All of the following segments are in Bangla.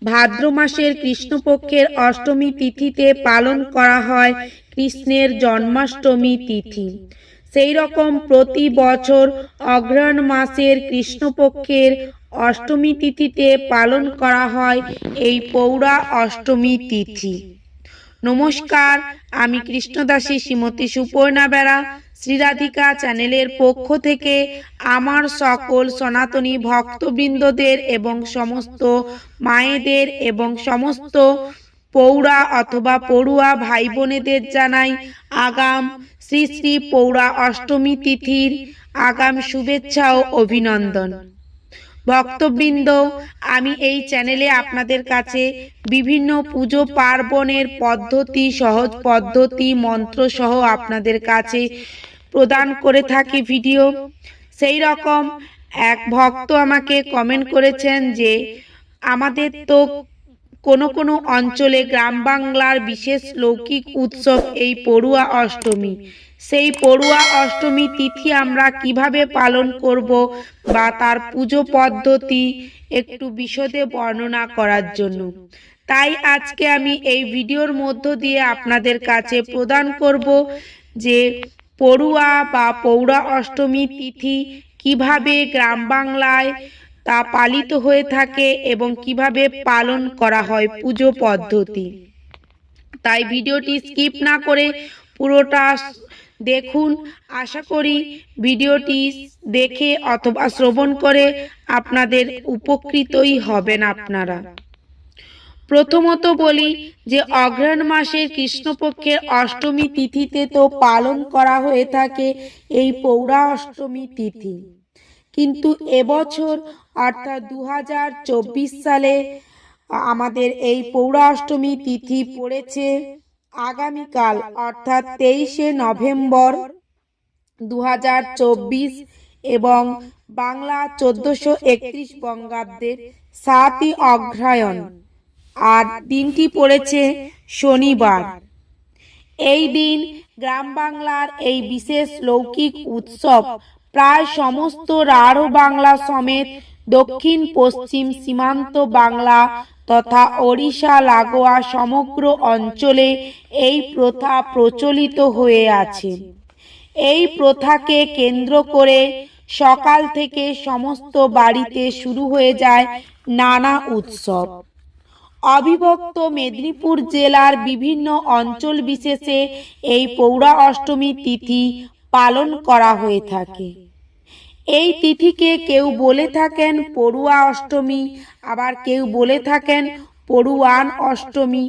ভাদ্র মাসের কৃষ্ণপক্ষের অষ্টমী তিথিতে পালন করা হয় কৃষ্ণের জন্মাষ্টমী তিথি। সেই রকম প্রতি বছর অগ্রহায়ণ মাসের কৃষ্ণপক্ষের অষ্টমী তিথিতে পালন করা হয় এই পৌরা অষ্টমী তিথি। নমস্কার, আমি কৃষ্ণদাসী শ্রীমতী সুপর্ণা বেরা শ্রীরাধিকা চ্যানেলের পক্ষ থেকে আমার সকল সনাতনী ভক্তবৃন্দদের এবং সমস্ত মায়েদের এবং সমস্ত পৌরা অথবা পড়ুয়া ভাই বোনেদের জানাই আগাম শ্রী শ্রী পৌরা অষ্টমী তিথির আগাম শুভেচ্ছা ও অভিনন্দন। ভক্তবৃন্দ, আমি এই চ্যানেলে আপনাদের কাছে বিভিন্ন পুজো পার্বণের পদ্ধতি, সহজ পদ্ধতি, মন্ত্র সহ আপনাদের কাছে প্রদান করে থাকি ভিডিও। সেই রকম এক ভক্ত আমাকে কমেন্ট করেছেন যে আমাদের তো কোনো অঞ্চলে গ্রাম বাংলার বিশেষ লৌকিক উৎসব এই পড়ুয়া অষ্টমী, সেই পড়ুয়া অষ্টমী তিথি আমরা কিভাবে পালন করব বা তার পুজো পদ্ধতি একটু বিশদে বর্ণনা করার জন্য, তাই আজকে আমি এই ভিডিওর মধ্য দিয়ে আপনাদের কাছে প্রদান করব যে পড়ুয়া বা পৌরা অষ্টমী তিথি কিভাবে গ্রাম বাংলায় তা পালিত হয়ে থাকে এবং কিভাবে পালন করা হয় পুজো পদ্ধতি। তাই ভিডিওটি স্কিপ না করে পুরোটা দেখুন। আশা করি ভিডিওটি দেখে অথবা শ্রবণ করে আপনাদের উপকৃতই হবেন আপনারা। প্রথমত বলি যে অগ্রহায়ণ মাসের কৃষ্ণপক্ষের অষ্টমী তিথিতে তো পালন করা হয়ে থাকে এই পৌরা অষ্টমী তিথি, কিন্তু এবছর অর্থাৎ 2024 সালে আমাদের এই পৌরা অষ্টমী তিথি পড়েছে আগামীকাল অর্থাৎ 23শে নভেম্বর 2024 এবং বাংলা 1431 বঙ্গাব্দের 7ই অগ্রহায়ণ, আর দিনটি পড়েছে শনিবার। এই দিন গ্রাম বাংলার এই বিশেষ লৌকিক উৎসব প্রায় সমস্ত রাঢ় বাংলা সমেত দক্ষিণ পশ্চিম সীমান্ত বাংলা তথা ওড়িশা লাগোয়া সমগ্র অঞ্চলে এই প্রথা প্রচলিত হয়ে আছে। এই প্রথাকে কেন্দ্র করে সকাল থেকে সমস্ত বাড়িতে শুরু হয়ে যায় নানা উৎসব। অবিভক্ত মেদিনীপুর জেলার বিভিন্ন অঞ্চল বিশেষে এই পৌরা অষ্টমী তিথি পালন করা হয়ে থাকে। এই তিথিকে কেউ বলে থাকেন পড়ুয়া অষ্টমী, আবার কেউ বলে থাকেন পড়ুয়ান অষ্টমী।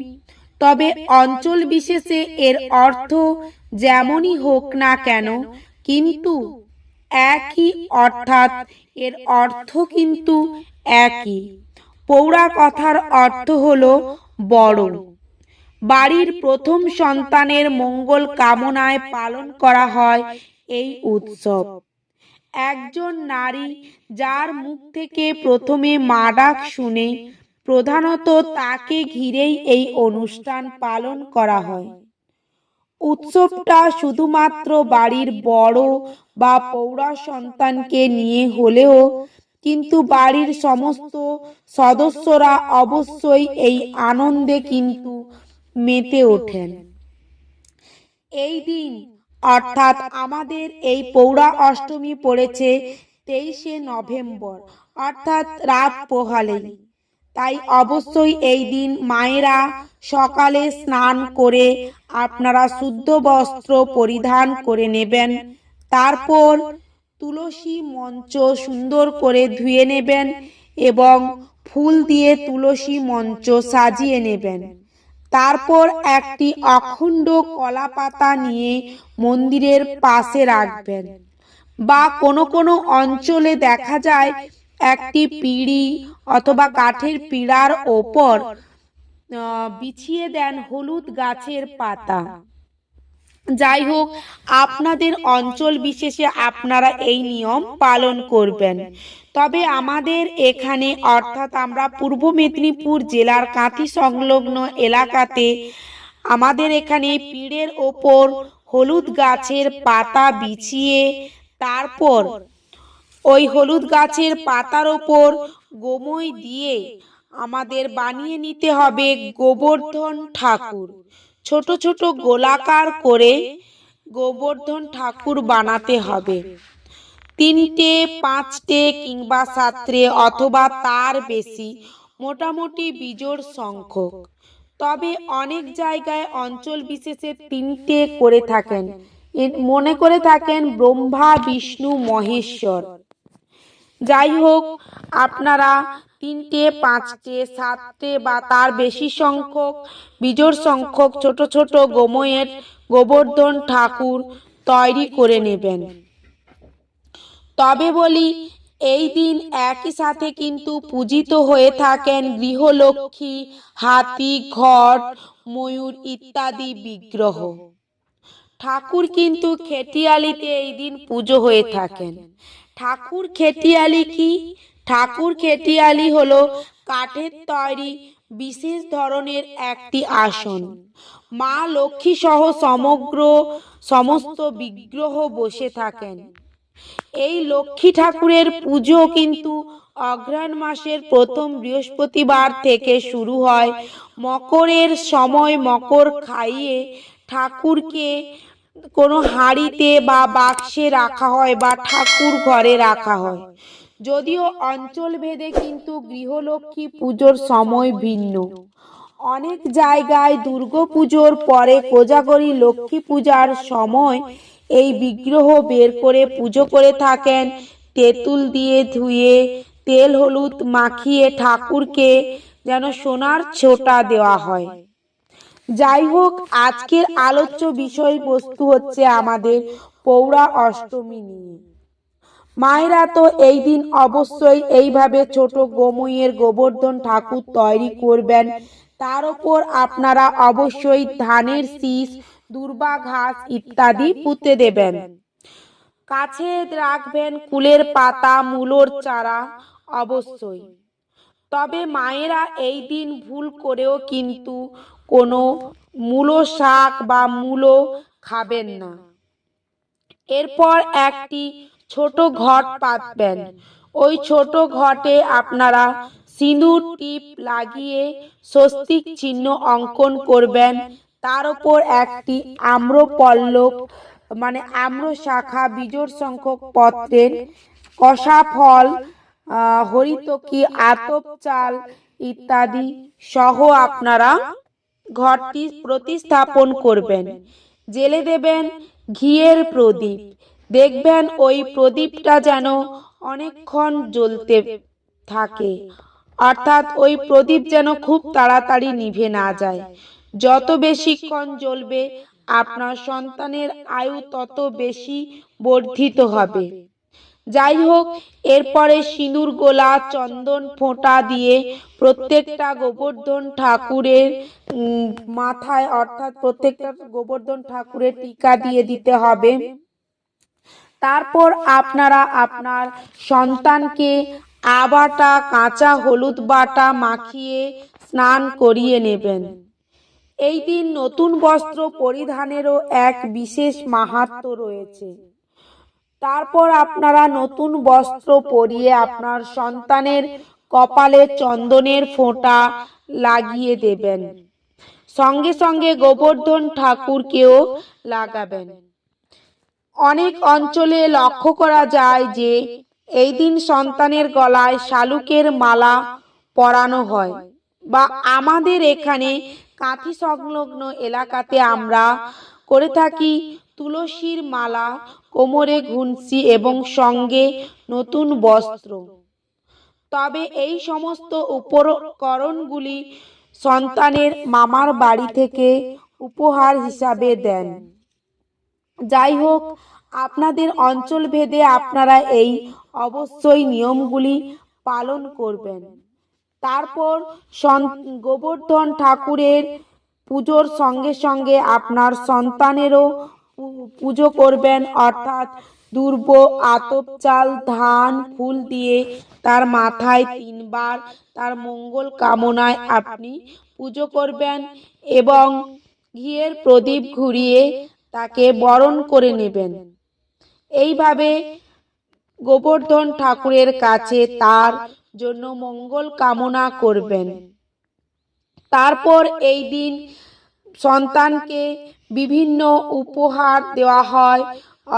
তবে অঞ্চল বিশেষে এর অর্থ যেমনই হোক না কেন কিন্তু একই, অর্থাৎ এর অর্থ কিন্তু একই। পৌরা কথার অর্থ হলো বড়। বাড়ির প্রথম সন্তানের মঙ্গল কামনায় পালন করা হয় এই উৎসব। একজন নারী যার মুখ থেকে প্রথমে মা ডাক শুনে, প্রধানত তাকে ঘিরেই এই অনুষ্ঠান পালন করা হয়। উৎসবটা শুধুমাত্র বাড়ির বড় বা পৌরা সন্তানকে নিয়ে হলেও কিন্তু বাড়ির সমস্ত সদস্যরা অবশ্যই এই আনন্দে কিন্তু মেতে ওঠেন। এই দিন অর্থাৎ আমাদের এই পৌরা অষ্টমী পড়েছে 23শে নভেম্বর, অর্থাৎ রাত পোহালেই। তাই অবশ্যই এই দিন মায়েরা সকালে স্নান করে আপনারা শুদ্ধ বস্ত্র পরিধান করে নেবেন। তারপর তুলসী মঞ্চ সুন্দর করে ধুয়ে নেবেন এবং ফুল দিয়ে তুলসী মঞ্চ সাজিয়ে নেবেন। তারপর একটি অখণ্ড কলা পাতা নিয়ে মন্দিরের পাশে রাখবেন, বা কোনো অঞ্চলে দেখা যায় একটি পিঁড়ি অথবা কাঠের পিঁড়ার ওপর বিছিয়ে দেন হলুদ গাছের পাতা। যাই হোক, আপনাদের অঞ্চল বিশেষে আপনারা এই নিয়ম পালন করবেন। তবে আমাদের এখানে অর্থাৎ আমরা পূর্ব মেদিনীপুর জেলার কাঁথি সংলগ্ন এলাকাতে আমাদের এখানে পিঁড়ের ওপর হলুদ গাছের পাতা বিছিয়ে তারপর ওই হলুদ গাছের পাতার ওপর গোময় দিয়ে আমাদের বানিয়ে নিতে হবে গোবর্ধন ঠাকুর। ছোট ছোট গোলাকার করে গোবর্ধন ঠাকুর বানাতে হবে। 3টে 5টে কিংবা 7টে অথবা তার বেশি, মোটামুটি বিজোড় সংখ্যক। তবে অনেক জায়গায় অঞ্চল বিশেষে 3টে করে থাকেন, মনে করে থাকেন ব্রহ্মা বিষ্ণু মহেশ্বর। যাই হোক, আপনারা 3টে 5টে 7টে বা তার বেশি সংখ্যক বিজোড় সংখ্যক ছোট ছোট গোময়ের গোবর্ধন ঠাকুর তৈরি করে নেবেন। তবে বলি, এই দিন একই সাথে কিন্তু পূজিত হয়ে থাকেন গৃহলক্ষ্মী, হাতি, ঘট, ময়ূর ইত্যাদি বিগ্রহ। ঠাকুর কিন্তু খেটিয়ালিতে এই দিন পুজো হয়ে থাকেন। ঠাকুর খেটিয়ালি কি? ঠাকুর খেটিয়ালি হলো কাঠের তৈরি বিশেষ ধরনের একটি আসন। মা লক্ষ্মী সহ সমস্ত বিগ্রহ বসে থাকেন। এই লক্ষ্মী ঠাকুরের পুজো কিন্তু অঘ্রাণ মাসের প্রথম বৃহস্পতিবার থেকে শুরু হয়। মকরের সময় মকর খাইয়ে ঠাকুরকে কোনো হাঁড়িতে বা বাক্সে রাখা হয় বা ঠাকুর ঘরে রাখা হয়। যদিও অঞ্চল ভেদে কিন্তু গৃহলক্ষ্মী পুজোর সময় ভিন্ন। অনেক জায়গায় দুর্গাপুজোর পরে কোজাগরী লক্ষ্মী পূজার সময় এই বিগ্রহ বের করে পুজো করে থাকেন। তেঁতুল দিয়ে ধুয়ে তেল হলুদ মাখিয়ে ঠাকুরকে যেন সোনার ছোটা দেওয়া হয়। যাই হোক, আজকের আলোচ্য বিষয়বস্তু হচ্ছে আমাদের পৌরা অষ্টমী নিয়ে। মায়েরা তো এই দিন অবশ্যই এইভাবে ছোট গোময়ের গোবর্ধন ঠাকুর তৈরি করবেন। তার উপর আপনারা অবশ্যই ধানের শীষ, দূর্বা ঘাস ইত্যাদি পুঁতে দেবেন। কাছে রাখবেন কুলের পাতা, মূলোর চারা অবশ্যই। তবে মায়েরা এই দিন ভুল করেও কিন্তু কোনো মূলো শাক বা মূলো খাবেন না। এরপর একটি ছোট ঘট পাতবেন। ওই ছোট ঘটে আপনারা সিঁদুর টিপ লাগিয়ে স্বস্তিক চিহ্ন অঙ্কন করবেন। তার উপর একটি আম্রপল্লব আম্র শাখা, বিজোড় সংখ্যক পত্রের কষা ফল, হরিতকি, আতপ চাল ইত্যাদি সহ আপনারা ঘরটি প্রতিস্থাপন করবেন। জেলে দেবেন ঘিয়ের প্রদীপ। দেখবেন ওই প্রদীপটা যেন অনেকক্ষণ জ্বলতে থাকে, অর্থাৎ ওই প্রদীপ যেন খুব তাড়াতাড়ি নিভে না যায়। যত বেশিক্ষণ জ্বলবে আপনার সন্তানের আয়ু তত বেশি বর্ধিত হবে। যাই হোক, এরপরে সিঁদুর গোলা, চন্দন ফোঁটা দিয়ে প্রত্যেকটা গোবর্ধন ঠাকুরের মাথায়, অর্থাৎ প্রত্যেকটা গোবর্ধন ঠাকুরের টিকা দিয়ে দিতে হবে। তারপর আপনারা আপনার সন্তানকে আবাটা কাঁচা হলুদ বাটা মাখিয়ে স্নান করিয়ে নেবেন। এই দিন নতুন বস্ত্র পরিধানেরও এক বিশেষ মাহাত্ম্য রয়েছে। তারপর আপনারা নতুন বস্ত্র পরিয়ে আপনার সন্তানের কপালে চন্দনের ফোঁটা লাগিয়ে দেবেন। সঙ্গে সঙ্গে গোবর্ধন ঠাকুরকেও লাগাবেন। অনেক অঞ্চলে লক্ষ্য করা যায় যে এই দিন সন্তানের গলায় শালুকের মালা পরানো হয়, বা আমাদের এখানে কাঁথি সংলগ্ন এলাকাতে আমরা করে থাকি তুলসীর মালা, কোমরে ঘুনসি এবং সঙ্গে নতুন বস্ত্র। তবে এই সমস্ত উপকরণগুলি সন্তানের মামার বাড়ি থেকে উপহার হিসাবে দেন। যাই হোক, আপনাদের অঞ্চল ভেদে আপনারা এই অবশ্যই নিয়মগুলি পালন করবেন। তারপর গোবর্ধন ঠাকুরের পুজোর সঙ্গে সঙ্গে আপনার সন্তানেরও পুজো করবেন, অর্থাৎ দুর্ব, আতপ চাল, ধান, ফুল দিয়ে তার মাথায় 3বার তার মঙ্গল কামনায় আপনি পুজো করবেন এবং ঘিয়ের প্রদীপ ঘুরিয়ে তাকে বরণ করে নেবেন। এইভাবে গোবর্ধন ঠাকুরের কাছে তার জন্য মঙ্গল কামনা করবেন। তারপর এই দিন সন্তানকে বিভিন্ন উপহার দেওয়া হয়,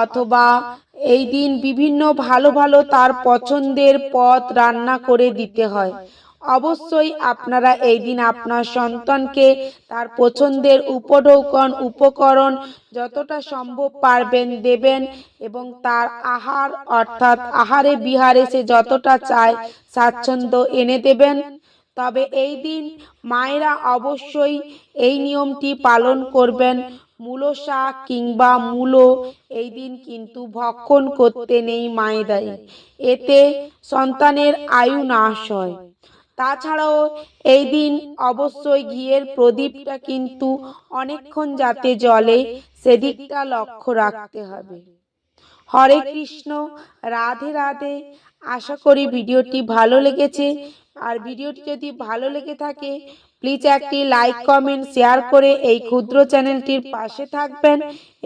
অথবা এই দিন বিভিন্ন ভালো ভালো তার পছন্দের পদ রান্না করে দিতে হয়। অবশ্যই আপনারা এই দিন আপনার সন্তানকে তার পছন্দের উপকরণ যতটা সম্ভব পারবেন দেবেন, এবং তার আহার অর্থাৎ আহারে বিহারে সে যতটা চায় স্বাচ্ছন্দ্য এনে দেবেন। তবে এই দিন মায়েরা অবশ্যই এই নিয়মটি পালন করবেন। মূলো শাক কিংবা মূলো এই দিন কিন্তু ভক্ষণ করতে নেই মায়েদের, এতে সন্তানের আয়ু নাশ হয়। তাছাড়াও এই দিন অবশ্যই ঘিয়ের প্রদীপটা কিন্তু অনেকক্ষণ যাতে জ্বলে সেদিকটা লক্ষ্য রাখতে হবে। হরে কৃষ্ণ, রাধে রাধে। আশা করি ভিডিওটি ভালো লেগেছে। আর ভিডিওটি যদি ভালো লেগে থাকে প্লিজ একটি লাইক কমেন্ট শেয়ার করে এই ক্ষুদ্র চ্যানেলটির পাশে থাকবেন,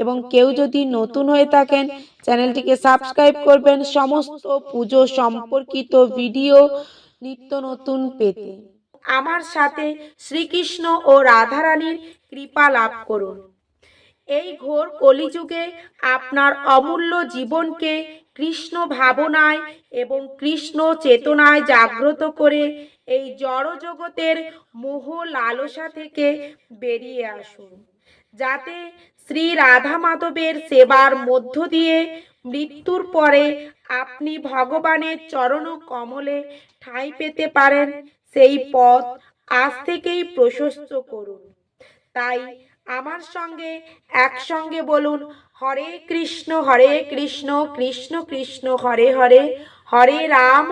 এবং কেউ যদি নতুন হয়ে থাকেন চ্যানেলটিকে সাবস্ক্রাইব করবেন সমস্ত পুজো সম্পর্কিত ভিডিও নিত্য নতুন পেতে। আমার সাথে শ্রীকৃষ্ণ ও রাধারানীর কৃপা লাভ করুন। এই ঘোর কলিযুগে আপনার অমূল্য জীবনকে কৃষ্ণ ভাবনায় এবং কৃষ্ণ চেতনায় জাগ্রত করে এই জড় জগতের মোহ লালসা থেকে বেরিয়ে আসুন, যাতে শ্রী রাধা মাধবের সেবার মধ্য দিয়ে মৃত্যুর পরে আপনি ভগবানের চরণ কমলে ঠাঁই পেতে পারেন। সেই পথ আজ থেকেই প্রশস্ত করুন। তাই আমার সঙ্গে একসঙ্গে বলুন, হরে কৃষ্ণ কৃষ্ণ কৃষ্ণ হরে হরে, হরে রাম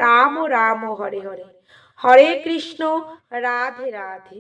রাম রাম হরে হরে। হরে কৃষ্ণ, রাধে রাধে।